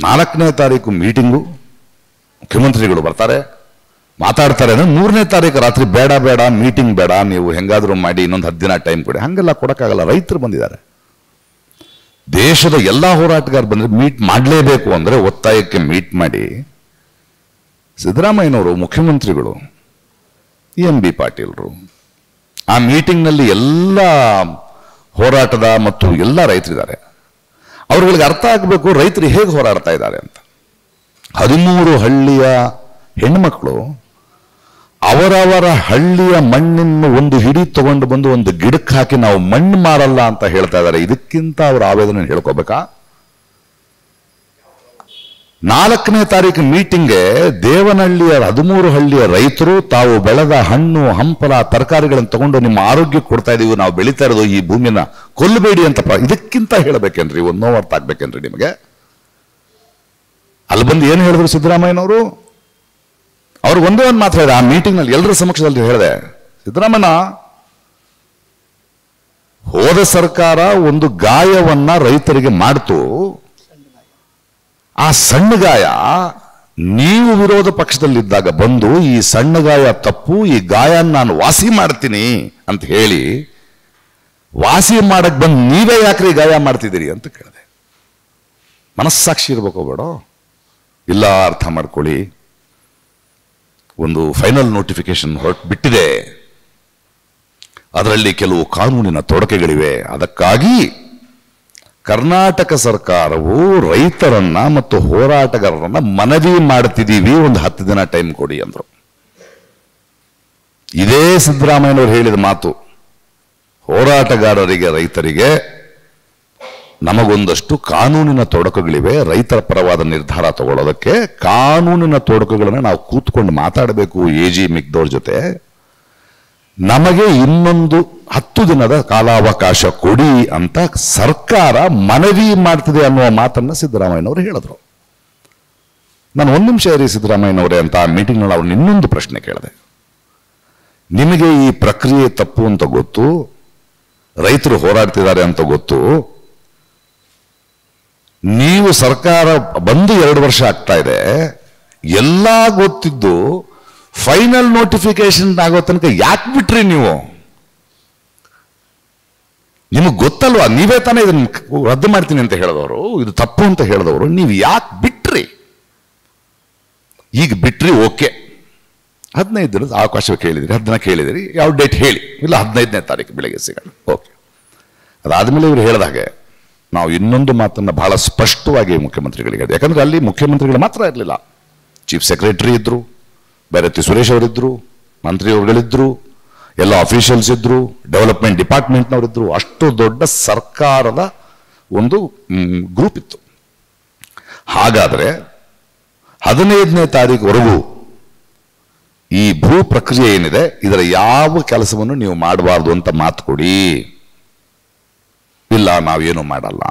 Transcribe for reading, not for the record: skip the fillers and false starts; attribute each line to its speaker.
Speaker 1: 4ನೇ ತಾರೀಕು ಮೀಟಿಂಗು, ಮುಖ್ಯಮಂತ್ರಿಗಳು ಬರ್ತಾರೆ, ಮಾತಾಡ್ತಾರೆ. ಅಂದ್ರೆ 3ನೇ ತಾರೀಕು ರಾತ್ರಿ ಬೇಡ ಬೇಡ ಮೀಟಿಂಗ್ ಬೇಡ, ನೀವು ಹೆಂಗಾದ್ರೂ ಮಾಡಿ ಇನ್ನೊಂದು 10 ದಿನ ಟೈಮ್ ಕೊಡಿ. ಹಂಗೆಲ್ಲ ಕೊಡಕ್ಕಾಗಲ್ಲ. ರೈತರು ಬಂದಿದ್ದಾರೆ, ದೇಶದ ಎಲ್ಲ ಹೋರಾಟಗಾರರು ಬಂದ್ರೆ ಮೀಟ್ ಮಾಡಲೇಬೇಕು ಅಂದ್ರೆ ಒತ್ತಾಯಕ್ಕೆ ಮೀಟ್ ಮಾಡಿ ಸಿದ್ದರಾಮಯ್ಯನವರು, ಮುಖ್ಯಮಂತ್ರಿಗಳು, ಎಂ.ಬಿ. ಪಾಟೀಲ್ರು ಆ ಮೀಟಿಂಗ್ನಲ್ಲಿ ಎಲ್ಲ ಹೋರಾಟದ ಮತ್ತು ಎಲ್ಲ ರೈತರಿದ್ದಾರೆ. ಅವ್ರಿಗೆ ಅರ್ಥ ಆಗಬೇಕು ರೈತರು ಹೇಗೆ ಹೋರಾಡ್ತಾ ಇದ್ದಾರೆ ಅಂತ. 13 ಹಳ್ಳಿಯ ಹೆಣ್ಮಕ್ಳು ಅವರವರ ಹಳ್ಳಿಯ ಮಣ್ಣನ್ನು ಒಂದು ಹಿಡಿ ತಗೊಂಡು ಬಂದು ಒಂದು ಗಿಡಕ್ಕೆ ಹಾಕಿ ನಾವು ಮಣ್ಣು ಮಾರಲ್ಲ ಅಂತ ಹೇಳ್ತಾ ಇದ್ದಾರೆ. ಇದಕ್ಕಿಂತ ಅವರ ಆವೇದನೆ ಹೇಳ್ಕೋಬೇಕಾ? 4ನೇ ತಾರೀಕು ಮೀಟಿಂಗ್ಗೆ ದೇವನಹಳ್ಳಿಯ 13 ಹಳ್ಳಿಯ ರೈತರು ತಾವು ಬೆಳೆದ ಹಣ್ಣು ಹಂಪಲ ತರಕಾರಿಗಳನ್ನು ತಗೊಂಡು ನಿಮ್ಮ ಆರೋಗ್ಯಕ್ಕೆ ಕೊಡ್ತಾ ಇದೀವಿ, ನಾವು ಬೆಳೀತಾ ಇರೋದು ಈ ಭೂಮಿನ ಕೊಲ್ಲಬೇಡಿ ಅಂತ. ಇದಕ್ಕಿಂತ ಹೇಳಬೇಕೇನ್ರಿ? ಒಂದು ನೋವು ಅರ್ಥ ಆಗ್ಬೇಕೇನ್ರಿ ನಿಮಗೆ? ಅಲ್ಲಿ ಬಂದು ಏನು ಹೇಳಿದ್ರು ಸಿದ್ದರಾಮಯ್ಯನವರು? ಅವ್ರಿಗೆ ಒಂದೇ ಒಂದು ಮಾತ್ರ ಹೇಳಿದೆ ಆ ಮೀಟಿಂಗ್ನಲ್ಲಿ, ಎಲ್ಲರ ಸಮಕ್ಷದಲ್ಲಿ ಹೇಳಿದೆ, ಸಿದ್ದರಾಮಯ್ಯ, ಹೋದ ಸರ್ಕಾರ ಒಂದು ಗಾಯವನ್ನ ರೈತರಿಗೆ ಮಾಡ್ತು, ಆ ಸಣ್ಣ ಗಾಯ ನೀವು ವಿರೋಧ ಪಕ್ಷದಲ್ಲಿದ್ದಾಗ ಬಂದು ಈ ಸಣ್ಣ ಗಾಯ ತಪ್ಪು, ಈ ಗಾಯ ನಾನು ವಾಸಿ ಮಾಡ್ತೀನಿ ಅಂತ ಹೇಳಿ ವಾಸಿ ಮಾಡಕ್ ಬಂದು ನೀವೇ ಯಾಕ್ರಿ ಗಾಯ ಮಾಡ್ತಿದ್ದೀರಿ ಅಂತ ಕೇಳಿದೆ. ಮನಸ್ಸಾಕ್ಷಿ ಇರ್ಬೇಕು ಬೇಡ? ಇಲ್ಲ, ಅರ್ಥ ಮಾಡ್ಕೊಳ್ಳಿ, ಒಂದು ಫೈನಲ್ ನೋಟಿಫಿಕೇಶನ್ ಬಿಟ್ಟಿದೆ, ಅದರಲ್ಲಿ ಕೆಲವು ಕಾನೂನಿನ ತೊಡಕೆಗಳಿವೆ, ಅದಕ್ಕಾಗಿ ಕರ್ನಾಟಕ ಸರ್ಕಾರವು ರೈತರನ್ನ ಮತ್ತು ಹೋರಾಟಗಾರರನ್ನ ಮನವಿ ಮಾಡ್ತಿದ್ದೀವಿ, ಒಂದು 10 ದಿನ ಟೈಮ್ ಕೊಡಿ ಅಂದ್ರು. ಇದೇ ಸಿದ್ದರಾಮಯ್ಯನವರು ಹೇಳಿದ ಮಾತು. ಹೋರಾಟಗಾರರಿಗೆ, ರೈತರಿಗೆ ನಮಗೊಂದಷ್ಟು ಕಾನೂನಿನ ತೊಡಕುಗಳಿವೆ, ರೈತರ ಪರವಾದ ನಿರ್ಧಾರ ತಗೊಳ್ಳೋದಕ್ಕೆ ಕಾನೂನಿನ ತೊಡಕುಗಳನ್ನು ನಾವು ಕೂತ್ಕೊಂಡು ಮಾತಾಡಬೇಕು ಎ.ಜಿ. ಮಿಗ್ದವ್ರ ಜೊತೆ, ನಮಗೆ ಇನ್ನೊಂದು 10 ದಿನದ ಕಾಲಾವಕಾಶ ಕೊಡಿ ಅಂತ ಸರ್ಕಾರ ಮನವಿ ಮಾಡ್ತಿದೆ ಅನ್ನುವ ಮಾತನ್ನ ಸಿದ್ದರಾಮಯ್ಯನವರು ಹೇಳಿದ್ರು. ನಾನು 1 ನಿಮಿಷ ಇರಿ ಸಿದ್ದರಾಮಯ್ಯನವರೇ ಅಂತ ಆ ಮೀಟಿಂಗ್ನಲ್ಲಿ ಅವ್ರನ್ನ ಇನ್ನೊಂದು ಪ್ರಶ್ನೆ ಕೇಳಿದೆ. ನಿಮಗೆ ಈ ಪ್ರಕ್ರಿಯೆ ತಪ್ಪು ಅಂತ ಗೊತ್ತು, ರೈತರು ಹೋರಾಡ್ತಿದ್ದಾರೆ ಅಂತ ಗೊತ್ತು, ನೀವು ಸರ್ಕಾರ ಬಂದು 2 ವರ್ಷ ಆಗ್ತಾ ಇದೆ, ಎಲ್ಲ ಗೊತ್ತಿದ್ದು ಫೈನಲ್ ನೋಟಿಫಿಕೇಶನ್ ಆಗೋ ತನಕ ಯಾಕೆ ಬಿಟ್ರಿ ನೀವು? ನಿಮಗೆ ಗೊತ್ತಲ್ವಾ, ನೀವೇ ತಾನೇ ಇದನ್ನು ರದ್ದು ಮಾಡ್ತೀನಿ ಅಂತ ಹೇಳಿದವರು, ಇದು ತಪ್ಪು ಅಂತ ಹೇಳಿದವರು, ನೀವು ಯಾಕೆ ಬಿಟ್ರಿ? ಈಗ ಬಿಟ್ರಿ, ಓಕೆ, 15 ದಿನದ ಅವಕಾಶ ಕೇಳಿದಿರಿ, 10 ದಿನ ಕೇಳಿದಿರಿ, ಯಾವ ಡೇಟ್ ಹೇಳಿ, ಇಲ್ಲ 15ನೇ ತಾರೀಕು ಬೆಳಗ್ಗೆ ಸಿಗೋಣ, ಓಕೆ. ಅದಾದ್ಮೇಲೆ ಇವರು ಹೇಳಿದ ಹಾಗೆ ನಾವು ಇನ್ನೊಂದು ಮಾತನ್ನ ಬಹಳ ಸ್ಪಷ್ಟವಾಗಿ ಮುಖ್ಯಮಂತ್ರಿಗಳಿಗೆ ಹೇಳಿದೆ. ಯಾಕಂದ್ರೆ ಅಲ್ಲಿ ಮುಖ್ಯಮಂತ್ರಿಗಳು ಮಾತ್ರ ಇರಲಿಲ್ಲ, ಚೀಫ್ ಸೆಕ್ರೆಟರಿ ಇದ್ರು, ಬೈರತಿ ಸುರೇಶ್ ಅವರಿದ್ರು, ಮಂತ್ರಿಯವರುಗಳಿದ್ರು, ಎಲ್ಲ ಅಫಿಷಿಯಲ್ಸ್ ಇದ್ರು, ಡೆವಲಪ್ಮೆಂಟ್ ಡಿಪಾರ್ಟ್ಮೆಂಟ್ನವರಿದ್ರು, ಅಷ್ಟು ದೊಡ್ಡ ಸರ್ಕಾರದ ಒಂದು ಗ್ರೂಪ್ ಇತ್ತು. ಹಾಗಾದ್ರೆ 15ನೇ ತಾರೀಕುವರೆಗೂ ಈ ಭೂ ಪ್ರಕ್ರಿಯೆ ಏನಿದೆ ಇದರ ಯಾವ ಕೆಲಸವನ್ನು ನೀವು ಮಾಡಬಾರ್ದು ಅಂತ ಮಾತು ಕೊಡಿ. ಇಲ್ಲ, ನಾವೇನು ಮಾಡಲ್ಲ.